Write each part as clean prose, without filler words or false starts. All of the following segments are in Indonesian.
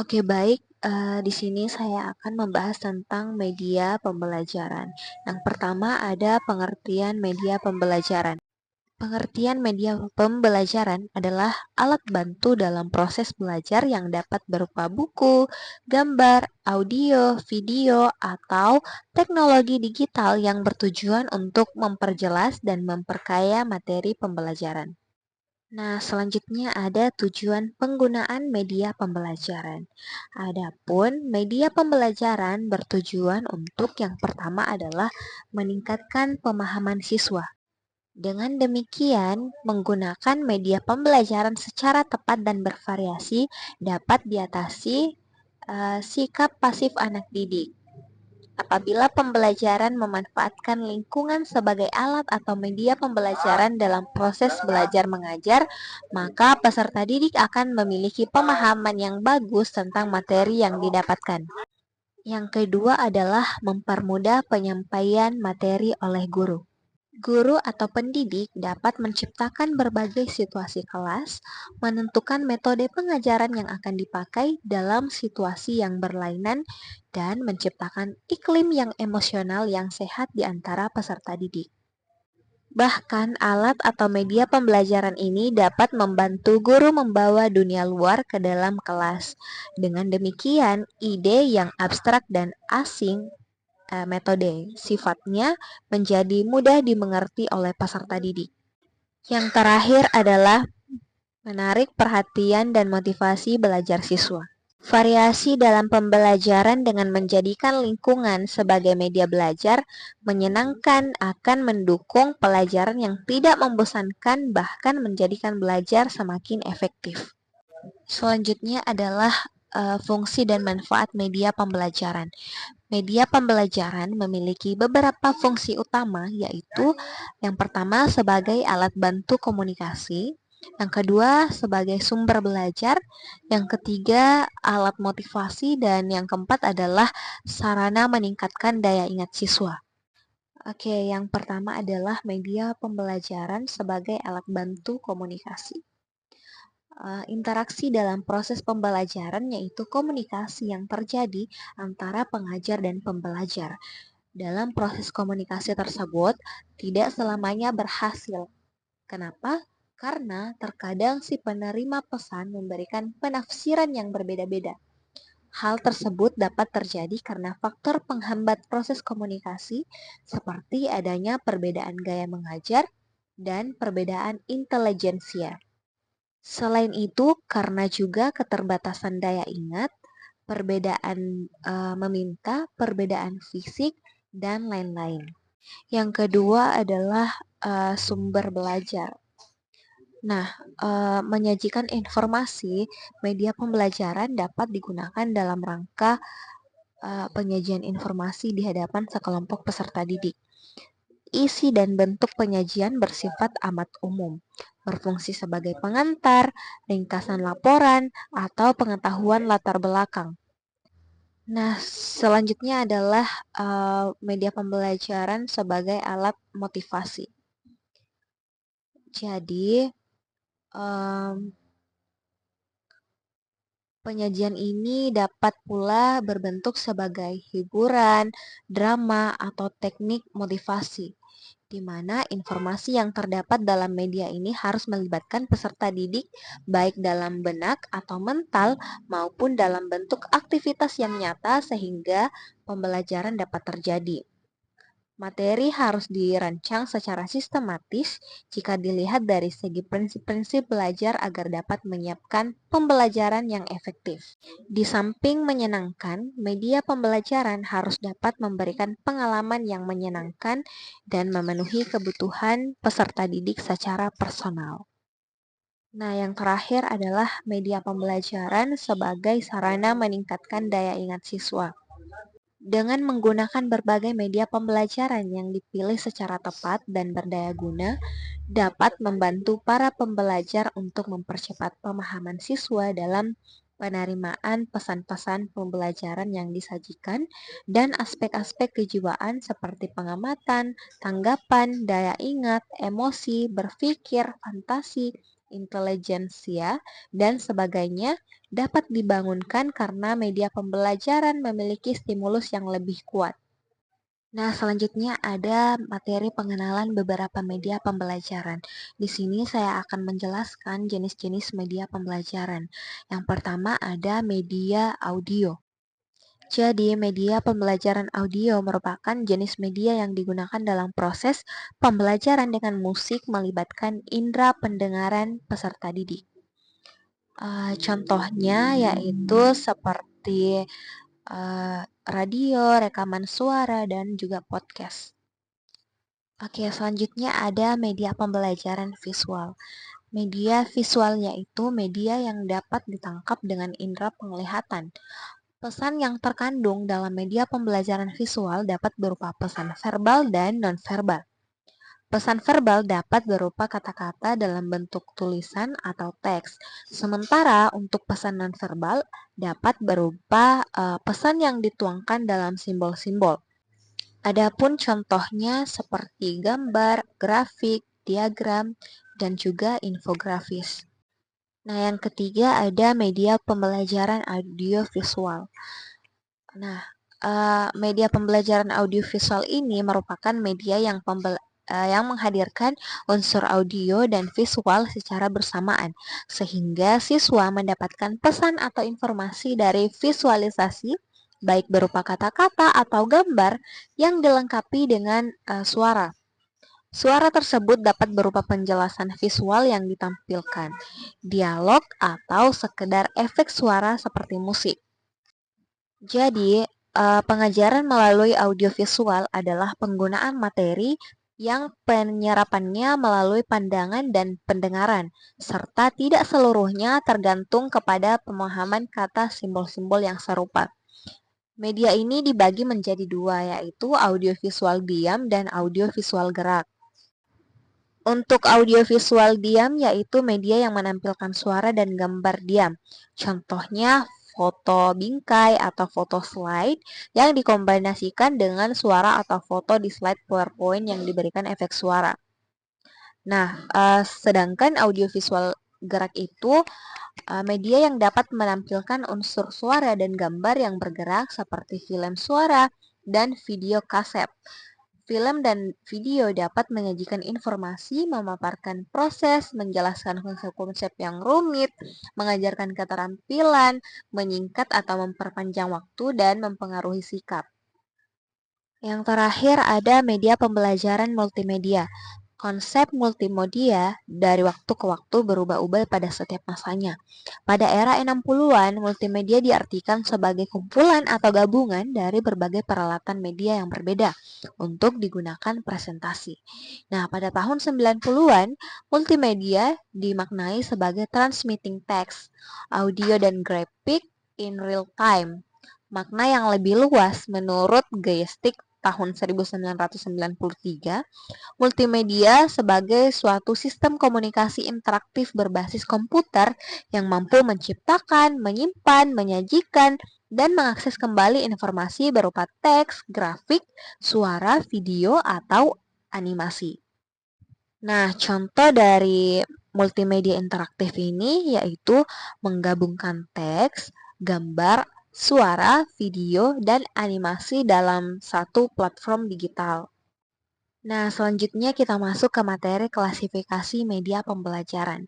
Oke, baik. Di sini saya akan membahas tentang media pembelajaran. Yang pertama ada pengertian media pembelajaran. Pengertian media pembelajaran adalah alat bantu dalam proses belajar yang dapat berupa buku, gambar, audio, video, atau teknologi digital yang bertujuan untuk memperjelas dan memperkaya materi pembelajaran. Nah, selanjutnya ada tujuan penggunaan media pembelajaran. Adapun media pembelajaran bertujuan untuk yang pertama adalah meningkatkan pemahaman siswa. Dengan demikian, menggunakan media pembelajaran secara tepat dan bervariasi dapat diatasi sikap pasif anak didik. Apabila pembelajaran memanfaatkan lingkungan sebagai alat atau media pembelajaran dalam proses belajar mengajar, maka peserta didik akan memiliki pemahaman yang bagus tentang materi yang didapatkan. Yang kedua adalah mempermudah penyampaian materi oleh guru. Guru atau pendidik dapat menciptakan berbagai situasi kelas, menentukan metode pengajaran yang akan dipakai dalam situasi yang berlainan, dan menciptakan iklim yang emosional yang sehat di antara peserta didik. Bahkan alat atau media pembelajaran ini dapat membantu guru membawa dunia luar ke dalam kelas. Dengan demikian, ide yang abstrak dan asing metode sifatnya menjadi mudah dimengerti oleh peserta didik. Yang terakhir adalah menarik perhatian dan motivasi belajar siswa. Variasi dalam pembelajaran dengan menjadikan lingkungan sebagai media belajar menyenangkan akan mendukung pelajaran yang tidak membosankan, bahkan menjadikan belajar semakin efektif. Selanjutnya adalah fungsi dan manfaat media pembelajaran. Media pembelajaran memiliki beberapa fungsi utama, yaitu yang pertama sebagai alat bantu komunikasi, yang kedua sebagai sumber belajar, yang ketiga alat motivasi, dan yang keempat adalah sarana meningkatkan daya ingat siswa. Oke, yang pertama adalah media pembelajaran sebagai alat bantu komunikasi. Interaksi dalam proses pembelajaran yaitu komunikasi yang terjadi antara pengajar dan pembelajar. Dalam proses komunikasi tersebut tidak selamanya berhasil. Kenapa? Karena terkadang si penerima pesan memberikan penafsiran yang berbeda-beda. Hal tersebut dapat terjadi karena faktor penghambat proses komunikasi seperti adanya perbedaan gaya mengajar dan perbedaan intelijensia. Selain itu, karena juga keterbatasan daya ingat, perbedaan meminta, perbedaan fisik, dan lain-lain. Yang kedua adalah sumber belajar. Nah, menyajikan informasi, media pembelajaran dapat digunakan dalam rangka penyajian informasi di hadapan sekelompok peserta didik. Isi dan bentuk penyajian bersifat amat umum, berfungsi sebagai pengantar, ringkasan laporan, atau pengetahuan latar belakang. Nah, selanjutnya adalah media pembelajaran sebagai alat motivasi. Jadi, penyajian ini dapat pula berbentuk sebagai hiburan, drama, atau teknik motivasi, di mana informasi yang terdapat dalam media ini harus melibatkan peserta didik baik dalam benak atau mental maupun dalam bentuk aktivitas yang nyata sehingga pembelajaran dapat terjadi. Materi harus dirancang secara sistematis jika dilihat dari segi prinsip-prinsip belajar agar dapat menyiapkan pembelajaran yang efektif. Di samping menyenangkan, media pembelajaran harus dapat memberikan pengalaman yang menyenangkan dan memenuhi kebutuhan peserta didik secara personal. Nah, yang terakhir adalah media pembelajaran sebagai sarana meningkatkan daya ingat siswa. Dengan menggunakan berbagai media pembelajaran yang dipilih secara tepat dan berdaya guna, dapat membantu para pembelajar untuk mempercepat pemahaman siswa dalam penerimaan pesan-pesan pembelajaran yang disajikan dan aspek-aspek kejiwaan seperti pengamatan, tanggapan, daya ingat, emosi, berpikir, fantasi, intelijensia, dan sebagainya dapat dibangunkan karena media pembelajaran memiliki stimulus yang lebih kuat. Nah, selanjutnya ada materi pengenalan beberapa media pembelajaran. Di sini saya akan menjelaskan jenis-jenis media pembelajaran. Yang pertama ada media audio. Jadi, media pembelajaran audio merupakan jenis media yang digunakan dalam proses pembelajaran dengan musik melibatkan indera pendengaran peserta didik. Contohnya yaitu seperti radio, rekaman suara, dan juga podcast. Oke, selanjutnya ada media pembelajaran visual. Media visual yaitu media yang dapat ditangkap dengan indera penglihatan. Pesan yang terkandung dalam media pembelajaran visual dapat berupa pesan verbal dan non-verbal. Pesan verbal dapat berupa kata-kata dalam bentuk tulisan atau teks. Sementara untuk pesan non-verbal dapat berupa pesan yang dituangkan dalam simbol-simbol. Adapun contohnya seperti gambar, grafik, diagram, dan juga infografis. Nah, yang ketiga ada media pembelajaran audiovisual. Nah, media pembelajaran audiovisual ini merupakan media yang menghadirkan unsur audio dan visual secara bersamaan, sehingga siswa mendapatkan pesan atau informasi dari visualisasi, baik berupa kata-kata atau gambar yang dilengkapi dengan suara. Suara tersebut dapat berupa penjelasan visual yang ditampilkan, dialog, atau sekedar efek suara seperti musik. Jadi, pengajaran melalui audiovisual adalah penggunaan materi yang penyerapannya melalui pandangan dan pendengaran, serta tidak seluruhnya tergantung kepada pemahaman kata simbol-simbol yang serupa. Media ini dibagi menjadi dua, yaitu audiovisual diam dan audiovisual gerak. Untuk audiovisual diam yaitu media yang menampilkan suara dan gambar diam. Contohnya foto bingkai atau foto slide yang dikombinasikan dengan suara atau foto di slide PowerPoint yang diberikan efek suara. Nah, sedangkan audiovisual gerak itu media yang dapat menampilkan unsur suara dan gambar yang bergerak seperti film suara dan video kaset. Film dan video dapat menyajikan informasi, memaparkan proses, menjelaskan konsep-konsep yang rumit, mengajarkan keterampilan, menyingkat atau memperpanjang waktu, dan mempengaruhi sikap. Yang terakhir ada media pembelajaran multimedia. Konsep multimedia dari waktu ke waktu berubah-ubah pada setiap masanya. Pada era 60-an, multimedia diartikan sebagai kumpulan atau gabungan dari berbagai peralatan media yang berbeda untuk digunakan presentasi. Nah, pada tahun 90-an, multimedia dimaknai sebagai transmitting text, audio dan grafik in real time. Makna yang lebih luas menurut Geistig tahun 1993, multimedia sebagai suatu sistem komunikasi interaktif berbasis komputer yang mampu menciptakan, menyimpan, menyajikan, dan mengakses kembali informasi berupa teks, grafik, suara, video, atau animasi. Nah, contoh dari multimedia interaktif ini yaitu menggabungkan teks, gambar, suara, video, dan animasi dalam satu platform digital. Nah, selanjutnya kita masuk ke materi klasifikasi media pembelajaran.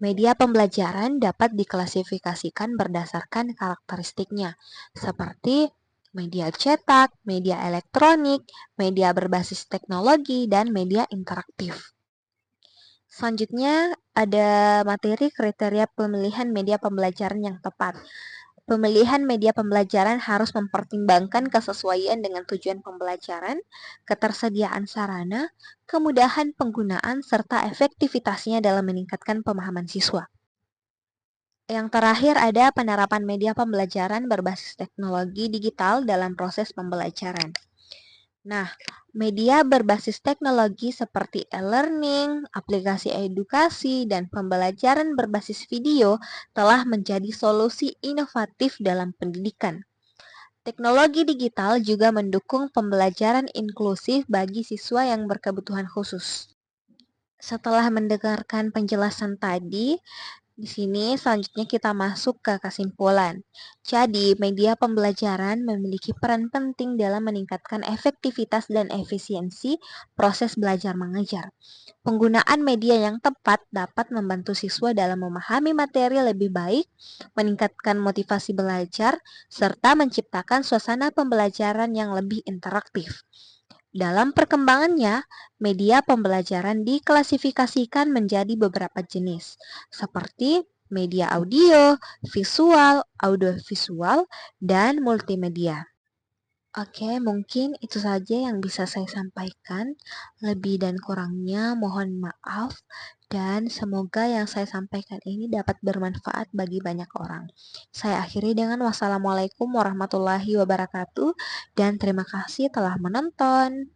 Media pembelajaran dapat diklasifikasikan berdasarkan karakteristiknya, seperti media cetak, media elektronik, media berbasis teknologi, dan media interaktif. Selanjutnya ada materi kriteria pemilihan media pembelajaran yang tepat. Pemilihan media pembelajaran harus mempertimbangkan kesesuaian dengan tujuan pembelajaran, ketersediaan sarana, kemudahan penggunaan, serta efektivitasnya dalam meningkatkan pemahaman siswa. Yang terakhir ada penerapan media pembelajaran berbasis teknologi digital dalam proses pembelajaran. Nah, media berbasis teknologi seperti e-learning, aplikasi edukasi, dan pembelajaran berbasis video telah menjadi solusi inovatif dalam pendidikan. Teknologi digital juga mendukung pembelajaran inklusif bagi siswa yang berkebutuhan khusus. Setelah mendengarkan penjelasan tadi, di sini selanjutnya kita masuk ke kesimpulan. Jadi, media pembelajaran memiliki peran penting dalam meningkatkan efektivitas dan efisiensi proses belajar mengajar. Penggunaan media yang tepat dapat membantu siswa dalam memahami materi lebih baik, meningkatkan motivasi belajar, serta menciptakan suasana pembelajaran yang lebih interaktif. Dalam perkembangannya, media pembelajaran diklasifikasikan menjadi beberapa jenis, seperti media audio, visual, audiovisual, dan multimedia. Oke, mungkin itu saja yang bisa saya sampaikan. Lebih dan kurangnya mohon maaf, dan semoga yang saya sampaikan ini dapat bermanfaat bagi banyak orang. Saya akhiri dengan wassalamualaikum warahmatullahi wabarakatuh, dan terima kasih telah menonton.